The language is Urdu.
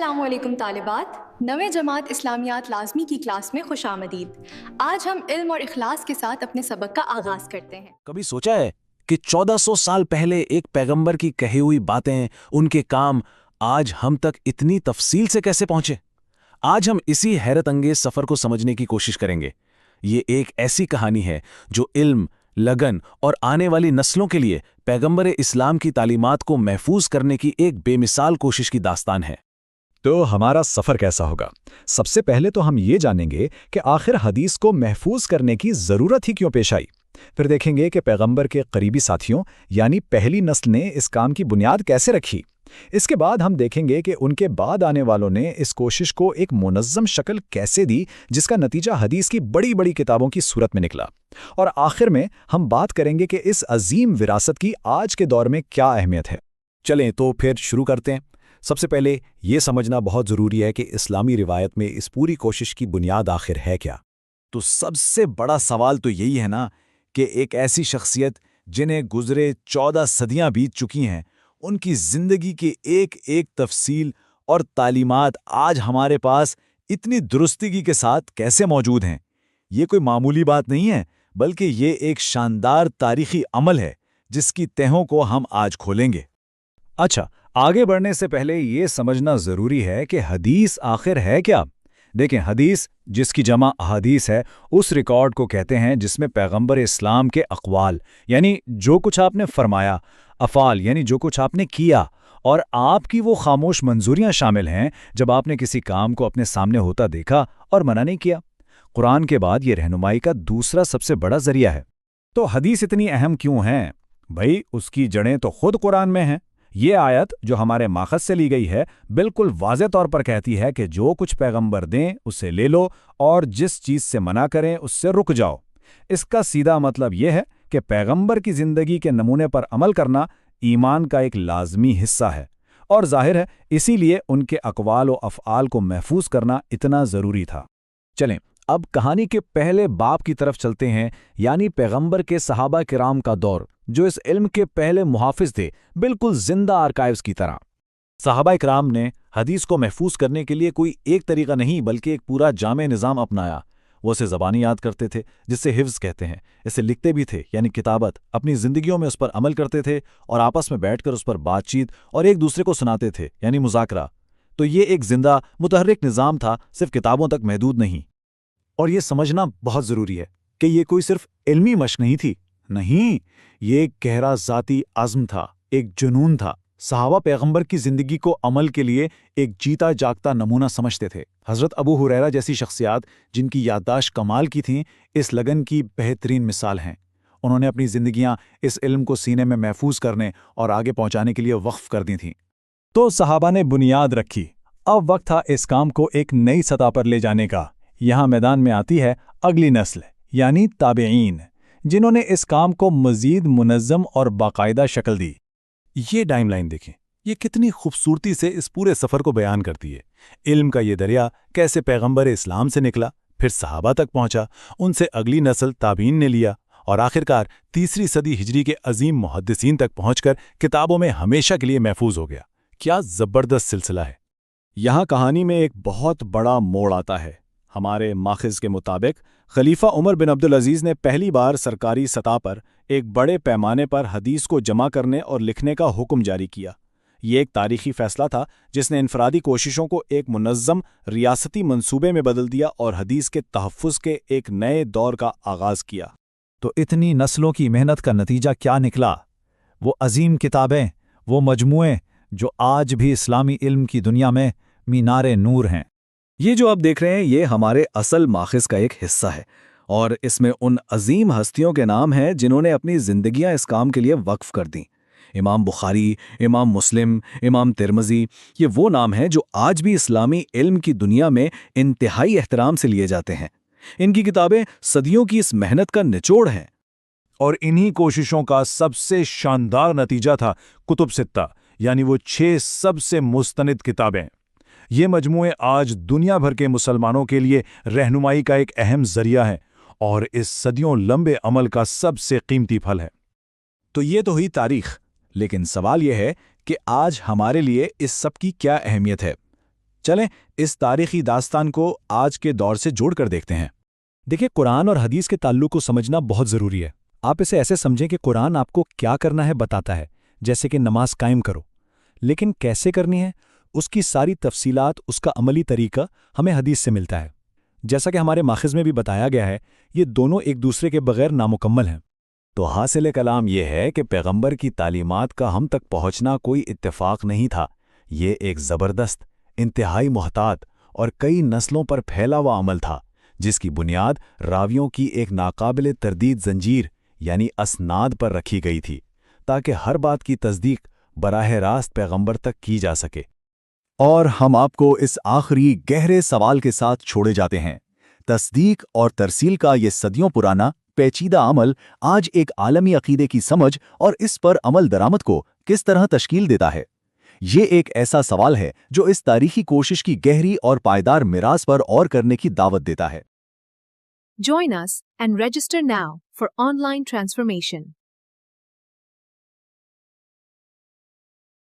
السلام علیکم طالبات، نویں جماعت اسلامیات لازمی کی کلاس میں خوش آمدید۔ آج ہم علم اور اخلاص کے ساتھ اپنے سبق کا آغاز کرتے ہیں۔ کبھی سوچا ہے کہ 1400 سال پہلے ایک پیغمبر کی کہی ہوئی باتیں، ان کے کام آج ہم تک اتنی تفصیل سے کیسے پہنچے؟ آج ہم اسی حیرت انگیز سفر کو سمجھنے کی کوشش کریں گے۔ یہ ایک ایسی کہانی ہے جو علم، لگن اور آنے والی نسلوں کے لیے پیغمبر اسلام کی تعلیمات کو محفوظ کرنے کی ایک بے مثال کوشش کی داستان ہے۔ تو ہمارا سفر کیسا ہوگا؟ سب سے پہلے تو ہم یہ جانیں گے کہ آخر حدیث کو محفوظ کرنے کی ضرورت ہی کیوں پیش آئی۔ پھر دیکھیں گے کہ پیغمبر کے قریبی ساتھیوں یعنی پہلی نسل نے اس کام کی بنیاد کیسے رکھی۔ اس کے بعد ہم دیکھیں گے کہ ان کے بعد آنے والوں نے اس کوشش کو ایک منظم شکل کیسے دی، جس کا نتیجہ حدیث کی بڑی بڑی کتابوں کی صورت میں نکلا۔ اور آخر میں ہم بات کریں گے کہ اس عظیم وراثت کی آج کے دور میں کیا اہمیت ہے۔ چلیں تو پھر شروع کرتے ہیں۔ سب سے پہلے یہ سمجھنا بہت ضروری ہے کہ اسلامی روایت میں اس پوری کوشش کی بنیاد آخر ہے کیا؟ تو سب سے بڑا سوال تو یہی ہے نا کہ ایک ایسی شخصیت جنہیں گزرے 14 صدیاں بیت چکی ہیں، ان کی زندگی کی ایک ایک تفصیل اور تعلیمات آج ہمارے پاس اتنی درستگی کے ساتھ کیسے موجود ہیں؟ یہ کوئی معمولی بات نہیں ہے، بلکہ یہ ایک شاندار تاریخی عمل ہے جس کی تہوں کو ہم آج کھولیں گے۔ اچھا، آگے بڑھنے سے پہلے یہ سمجھنا ضروری ہے کہ حدیث آخر ہے کیا؟ دیکھیں، حدیث جس کی جمع احادیث ہے، اس ریکارڈ کو کہتے ہیں جس میں پیغمبر اسلام کے اقوال یعنی جو کچھ آپ نے فرمایا، افعال یعنی جو کچھ آپ نے کیا، اور آپ کی وہ خاموش منظوریاں شامل ہیں جب آپ نے کسی کام کو اپنے سامنے ہوتا دیکھا اور منع نہیں کیا۔ قرآن کے بعد یہ رہنمائی کا دوسرا سب سے بڑا ذریعہ ہے۔ تو حدیث اتنی اہم کیوں ہیں؟ بھائی، اس کی جڑیں تو خود قرآن میں ہیں۔ یہ آیت جو ہمارے ماخذ سے لی گئی ہے بالکل واضح طور پر کہتی ہے کہ جو کچھ پیغمبر دیں اسے لے لو، اور جس چیز سے منع کریں اس سے رک جاؤ۔ اس کا سیدھا مطلب یہ ہے کہ پیغمبر کی زندگی کے نمونے پر عمل کرنا ایمان کا ایک لازمی حصہ ہے، اور ظاہر ہے اسی لیے ان کے اقوال و افعال کو محفوظ کرنا اتنا ضروری تھا۔ چلیں اب کہانی کے پہلے باب کی طرف چلتے ہیں، یعنی پیغمبر کے صحابہ کرام کا دور، جو اس علم کے پہلے محافظ تھے، بالکل زندہ آرکائیوز کی طرح۔ صحابہ کرام نے حدیث کو محفوظ کرنے کے لیے کوئی ایک طریقہ نہیں بلکہ ایک پورا جامع نظام اپنایا۔ وہ اسے زبانی یاد کرتے تھے، جس سے حفظ کہتے ہیں، اسے لکھتے بھی تھے یعنی کتابت، اپنی زندگیوں میں اس پر عمل کرتے تھے، اور آپس میں بیٹھ کر اس پر بات چیت اور ایک دوسرے کو سناتے تھے یعنی مذاکرہ۔ تو یہ ایک زندہ متحرک نظام تھا، صرف کتابوں تک محدود نہیں۔ اور یہ سمجھنا بہت ضروری ہے کہ یہ کوئی صرف علمی مشق نہیں تھی، نہیں، یہ ایک گہرا ذاتی عزم تھا، ایک جنون تھا۔ صحابہ پیغمبر کی زندگی کو عمل کے لیے ایک جیتا جاگتا نمونہ سمجھتے تھے۔ حضرت ابو ہریرہ جیسی شخصیات جن کی یادداشت کمال کی تھیں، اس لگن کی بہترین مثال ہیں۔ انہوں نے اپنی زندگیاں اس علم کو سینے میں محفوظ کرنے اور آگے پہنچانے کے لیے وقف کر دی تھیں۔ تو صحابہ نے بنیاد رکھی، اب وقت تھا اس کام کو ایک نئی سطح پر لے جانے کا۔ یہاں میدان میں آتی ہے اگلی نسل یعنی تابعین، جنہوں نے اس کام کو مزید منظم اور باقاعدہ شکل دی۔ یہ ٹائم لائن دیکھیں، یہ کتنی خوبصورتی سے اس پورے سفر کو بیان کرتی ہے۔ علم کا یہ دریا کیسے پیغمبر اسلام سے نکلا، پھر صحابہ تک پہنچا، ان سے اگلی نسل تابعین نے لیا، اور آخرکار تیسری صدی ہجری کے عظیم محدثین تک پہنچ کر کتابوں میں ہمیشہ کے لیے محفوظ ہو گیا۔ کیا زبردست سلسلہ ہے! یہاں کہانی میں ایک بہت بڑا موڑ آتا ہے۔ ہمارے ماخذ کے مطابق خلیفہ عمر بن عبدالعزیز نے پہلی بار سرکاری سطح پر ایک بڑے پیمانے پر حدیث کو جمع کرنے اور لکھنے کا حکم جاری کیا۔ یہ ایک تاریخی فیصلہ تھا جس نے انفرادی کوششوں کو ایک منظم ریاستی منصوبے میں بدل دیا اور حدیث کے تحفظ کے ایک نئے دور کا آغاز کیا۔ تو اتنی نسلوں کی محنت کا نتیجہ کیا نکلا؟ وہ عظیم کتابیں، وہ مجموعے جو آج بھی اسلامی علم کی دنیا میں مینار نور ہیں۔ یہ جو آپ دیکھ رہے ہیں یہ ہمارے اصل ماخذ کا ایک حصہ ہے، اور اس میں ان عظیم ہستیوں کے نام ہیں جنہوں نے اپنی زندگیاں اس کام کے لیے وقف کر دیں۔ امام بخاری، امام مسلم، امام ترمذی، یہ وہ نام ہیں جو آج بھی اسلامی علم کی دنیا میں انتہائی احترام سے لیے جاتے ہیں۔ ان کی کتابیں صدیوں کی اس محنت کا نچوڑ ہیں۔ اور انہی کوششوں کا سب سے شاندار نتیجہ تھا کتب ستہ، یعنی وہ 6 سب سے مستند کتابیں۔ یہ مجموعے آج دنیا بھر کے مسلمانوں کے لیے رہنمائی کا ایک اہم ذریعہ ہے، اور اس صدیوں لمبے عمل کا سب سے قیمتی پھل ہے۔ تو یہ تو ہوئی تاریخ، لیکن سوال یہ ہے کہ آج ہمارے لیے اس سب کی کیا اہمیت ہے؟ چلیں اس تاریخی داستان کو آج کے دور سے جوڑ کر دیکھتے ہیں۔ دیکھیں، قرآن اور حدیث کے تعلق کو سمجھنا بہت ضروری ہے۔ آپ اسے ایسے سمجھیں کہ قرآن آپ کو کیا کرنا ہے بتاتا ہے، جیسے کہ نماز قائم کرو، لیکن کیسے کرنی ہے اس کی ساری تفصیلات، اس کا عملی طریقہ ہمیں حدیث سے ملتا ہے۔ جیسا کہ ہمارے ماخذ میں بھی بتایا گیا ہے، یہ دونوں ایک دوسرے کے بغیر نامکمل ہیں۔ تو حاصل کلام یہ ہے کہ پیغمبر کی تعلیمات کا ہم تک پہنچنا کوئی اتفاق نہیں تھا، یہ ایک زبردست، انتہائی محتاط اور کئی نسلوں پر پھیلا ہوا عمل تھا، جس کی بنیاد راویوں کی ایک ناقابل تردید زنجیر یعنی اسناد پر رکھی گئی تھی، تاکہ ہر بات کی تصدیق براہ راست پیغمبر تک کی جا سکے۔ اور ہم آپ کو اس آخری گہرے سوال کے ساتھ چھوڑے جاتے ہیں۔ تصدیق اور ترسیل کا یہ صدیوں پرانا پیچیدہ عمل آج ایک عالمی عقیدے کی سمجھ اور اس پر عمل درآمد کو کس طرح تشکیل دیتا ہے؟ یہ ایک ایسا سوال ہے جو اس تاریخی کوشش کی گہری اور پائیدار میراث پر غور کرنے کی دعوت دیتا ہے۔ Join us and register now for online transformation.